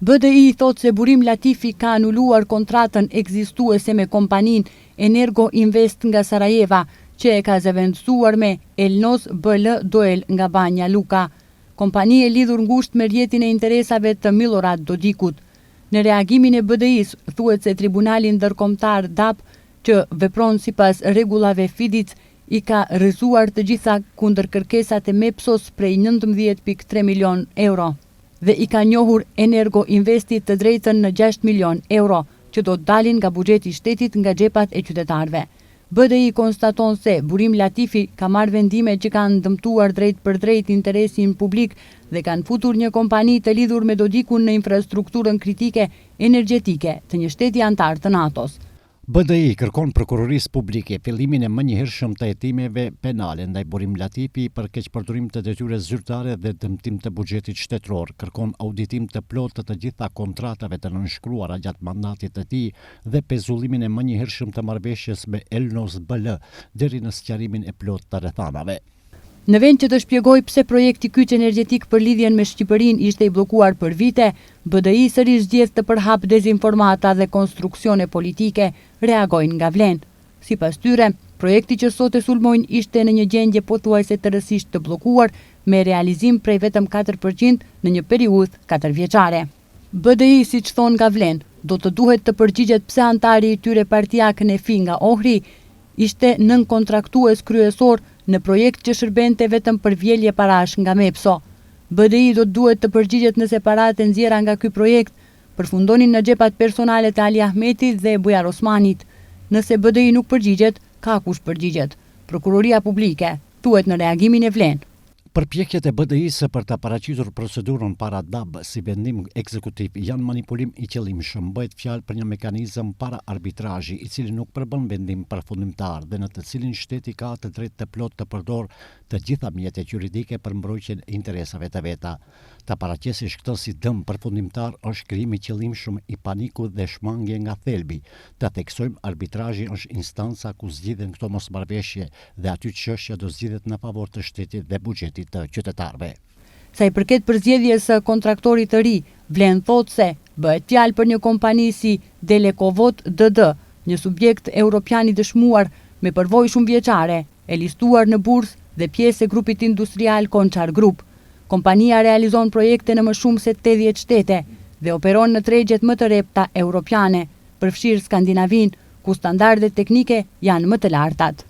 BDI thot se Burim Latifi ka anuluar kontratën ekzistuese me kompaninë Energo Invest nga Sarajeva, që e ka zëvendësuar me Elnos BL Doel nga Banja Luka. Kompani e lidhur ngushtë me rrjetin e interesave të Milorad Dodikut. Në reagimin e BDI-s thuhet se Tribunali Ndërkombëtar DAP, që vepron sipas rregullave FIDIC, i ka rrëzuar të gjitha kundër kërkesat e MEPSOS prej 19.3 milion euro dhe i ka njohur Energo Investit të drejtën në 6 milion euro, që do të dalin nga buxheti i shtetit nga xhepat e qytetarëve. BDI konstaton se Burim Latifi ka marrë vendime që kanë dëmtuar drejt për drejt interesin publik dhe kanë futur një kompani të lidhur me Dodikun në infrastrukturën kritike energjetike të një shteti antar të NATO-s. BDI kërkon prokurorisë publike fillimin e mënjëhershëm të hetimeve penale ndaj Burim Latifi për keqpërdorim të detyrës zyrtare dhe dëmtim të buxhetit shtetëror, kërkon auditim të plotë të gjitha kontratave të nënshkruara gjatë mandatit të tij dhe pezullimin e mënjëhershëm të marrëveshjes me Elnos BL deri në sqarimin e plotë të rrethanave. Në vend që të shpjegoj pse projekti kyç energjetik për lidhjen me Shqipërinë ishte i bllokuar për vite, BDI sërish zgjedh të përhap dezinformata dhe konstruksione politike, reagojnë nga Vlen. Sipas tyre, projekti që sot e sulmojnë ishte në një gjendje pothuajse të rësisht të bllokuar, me realizim prej vetëm 4% në një periudhë 4 vjeçare. BDI, siç thon nga Vlen, do të duhet të përgjigjet pse antari i tyre partiak Nefi nga Ohri ishte nën kontraktues kryesor në projekt që shërbente vetëm për vjelje parash nga MEPSO. BDI do të duhet të përgjigjet nëse paratë e nxjerra nga ky projekt përfundonin në xhepat personale të Ali Ahmetit dhe Bujar Osmanit. Nëse BDI nuk përgjigjet, ka kush përgjigjet. Prokuroria Publike, thuhet në reagimin e Vlen. Përpjekjet e BDI-së për të paraqitur procedurën para DAB si vendim ekzekutiv janë manipulim i qëllimshëm. Bëhet fjalë për një mekanizëm para arbitrazhi i cili nuk përbën vendim përfundimtar dhe në të cilin shteti ka të drejtë të plotë të përdorë të gjitha mjetet juridike për mbrojtjen e interesave të veta. Ta paraqesësh këtë si dëm përfundimtar është krijim i qëllimshëm i panikut dhe shmangje nga thelbi. Ta theksojmë, arbitrazhi është instanca ku zgjidhen këto mosmarrëveshje dhe aty çështja do zgjidhet në favor të shtetit dhe buxhetit të qytetarëve. Sa i përket përzgjedhjes së kontraktorit të ri, Vlen thot se bëhet fjalë për një kompani si Delekovod DD, një subjekt europian i dëshmuar me përvojë shumëvjeçare, e listuar në bursë dhe pjesë e grupit industrial Konçar Group. Kompania realizon projekte në më shumë se 80 shtete dhe operon në tregjet më të repta europiane, përfshirë Skandinavin, ku standardet teknike janë më të lartat.